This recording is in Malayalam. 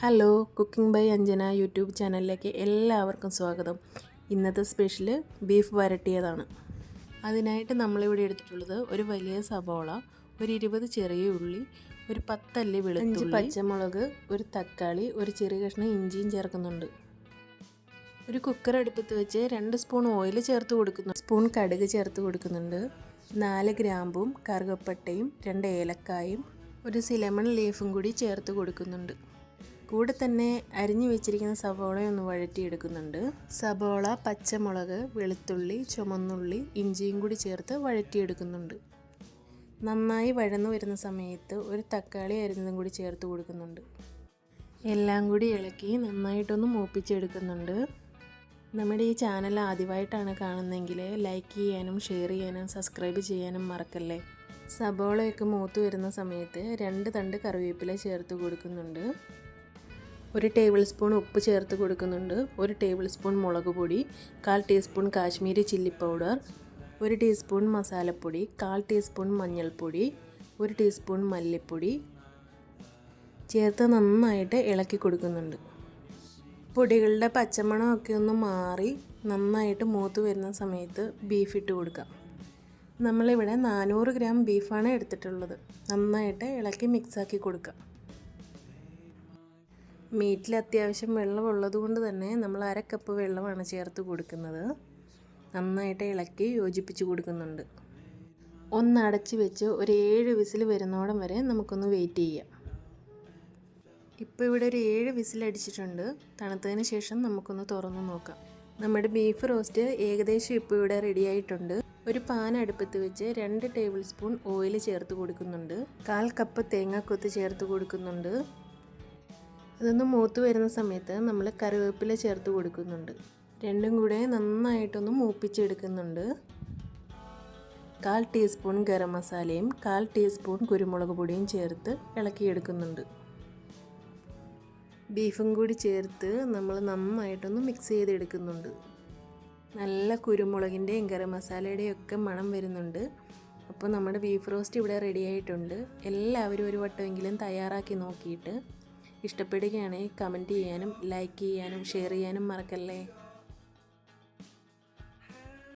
Hello, cooking by Anjana YouTube ചാനലിലേക്ക് എല്ലാവർക്കും സ്വാഗതം. ഇന്നത്തെ സ്പെഷ്യൽ ബീഫ് വരട്ടിയതാണ്. അതിനായിട്ട് നമ്മളിവിടെ എടുത്തിട്ടുള്ളത് ഒരു വലിയ സവോള, ഒരു 20 ചെറിയ ഉള്ളി, ഒരു 10 അല്ലി വെളുത്തുള്ളി, 5 പച്ചമുളക്, ഒരു തക്കാളി, ഒരു ചെറിയ കഷ്ണം ഇഞ്ചിയും ചേർക്കുന്നുണ്ട്. ഒരു കുക്കർ അടുപ്പത്ത് വെച്ച് 2 സ്പൂൺ ഓയിൽ ചേർത്ത് കൊടുക്കുന്നു. സ്പൂൺ കടുക് ചേർത്ത് കൊടുക്കുന്നുണ്ട്. 4 ഗ്രാമ്പും കറുകപ്പട്ടയും 2 ഏലക്കായും ഒരു സിലമൺ ലീഫും കൂടി ചേർത്ത് കൊടുക്കുന്നുണ്ട്. കൂടെ തന്നെ അരിഞ്ഞു വെച്ചിരിക്കുന്ന സവോളയൊന്ന് വഴറ്റിയെടുക്കുന്നുണ്ട്. സവോള, പച്ചമുളക്, വെളുത്തുള്ളി, ചുമന്നുള്ളി, ഇഞ്ചിയും കൂടി ചേർത്ത് വഴറ്റിയെടുക്കുന്നുണ്ട്. നന്നായി വഴന്നു വരുന്ന സമയത്ത് ഒരു തക്കാളി അരിഞ്ഞതും കൂടി ചേർത്ത് കൊടുക്കുന്നുണ്ട്. എല്ലാം കൂടി ഇളക്കി നന്നായിട്ടൊന്ന് മൂപ്പിച്ചെടുക്കുന്നുണ്ട്. നമ്മുടെ ഈ ചാനൽ ആദ്യമായിട്ടാണ് കാണുന്നതെങ്കിൽ ലൈക്ക് ചെയ്യാനും ഷെയർ ചെയ്യാനും സബ്സ്ക്രൈബ് ചെയ്യാനും മറക്കല്ലേ. സവോളയൊക്കെ മൂത്ത് വരുന്ന സമയത്ത് 2 തണ്ട് കറിവേപ്പില ചേർത്ത് കൊടുക്കുന്നുണ്ട്. 1 ടേബിൾ സ്പൂൺ ഉപ്പ് ചേർത്ത് കൊടുക്കുന്നുണ്ട്. 1 ടേബിൾ സ്പൂൺ മുളക് പൊടി, 1/4 teaspoon Kashmiri chilli powder, 1 teaspoon മസാലപ്പൊടി, 1/4 ടീസ്പൂൺ മഞ്ഞൾപ്പൊടി, 1 ടീസ്പൂൺ മല്ലിപ്പൊടി ചേർത്ത് നന്നായിട്ട് ഇളക്കി കൊടുക്കുന്നുണ്ട്. പൊടികളുടെ പച്ചമണമൊക്കെ ഒന്ന് മാറി നന്നായിട്ട് മൂത്ത് വരുന്ന സമയത്ത് ബീഫ് ഇട്ട് കൊടുക്കാം. നമ്മളിവിടെ 400 ഗ്രാം ബീഫാണ് എടുത്തിട്ടുള്ളത്. നന്നായിട്ട് ഇളക്കി മിക്സാക്കി കൊടുക്കാം. മീറ്റിൽ അത്യാവശ്യം വെള്ളമുള്ളത് കൊണ്ട് തന്നെ നമ്മൾ 1/2 കപ്പ് വെള്ളമാണ് ചേർത്ത് കൊടുക്കുന്നത്. നന്നായിട്ട് ഇളക്കി യോജിപ്പിച്ച് കൊടുക്കുന്നുണ്ട്. ഒന്ന് അടച്ച് വെച്ച് ഒരു 7 വിസിൽ വരുന്നോടം വരെ നമുക്കൊന്ന് വെയിറ്റ് ചെയ്യാം. ഇപ്പോൾ ഇവിടെ ഒരു 7 വിസിൽ അടിച്ചിട്ടുണ്ട്. തണുത്തതിന് ശേഷം നമുക്കൊന്ന് തുറന്ന് നോക്കാം. നമ്മുടെ ബീഫ് റോസ്റ്റ് ഏകദേശം ഇപ്പോൾ ഇവിടെ റെഡി ആയിട്ടുണ്ട്. ഒരു പാൻ അടുപ്പത്ത് വെച്ച് 2 ടേബിൾ സ്പൂൺ ഓയിൽ ചേർത്ത് കൊടുക്കുന്നുണ്ട്. 1/4 കപ്പ് തേങ്ങാക്കൊത്ത് ചേർത്ത് കൊടുക്കുന്നുണ്ട്. അതൊന്ന് മൂത്ത് വരുന്ന സമയത്ത് നമ്മൾ കറിവേപ്പില ചേർത്ത് കൊടുക്കുന്നുണ്ട്. രണ്ടും കൂടെ നന്നായിട്ടൊന്ന് മൂപ്പിച്ചെടുക്കുന്നുണ്ട്. 1/4 ടീസ്പൂൺ ഗരം മസാലയും 1/4 ടീസ്പൂൺ കുരുമുളക് പൊടിയും ചേർത്ത് ഇളക്കിയെടുക്കുന്നുണ്ട്. ബീഫും കൂടി ചേർത്ത് നമ്മൾ നന്നായിട്ടൊന്ന് മിക്സ് ചെയ്തെടുക്കുന്നുണ്ട്. നല്ല കുരുമുളകിൻ്റെയും ഗരം മസാലയുടെയും ഒക്കെ മണം വരുന്നുണ്ട്. അപ്പോൾ നമ്മുടെ ബീഫ് റോസ്റ്റ് ഇവിടെ റെഡി ആയിട്ടുണ്ട്. എല്ലാവരും ഒരു വട്ടമെങ്കിലും തയ്യാറാക്കി നോക്കിയിട്ട് ഇഷ്ടപ്പെടുകയാണെങ്കിൽ കമൻറ്റ് ചെയ്യാനും ലൈക്ക് ചെയ്യാനും ഷെയർ ചെയ്യാനും മറക്കല്ലേ.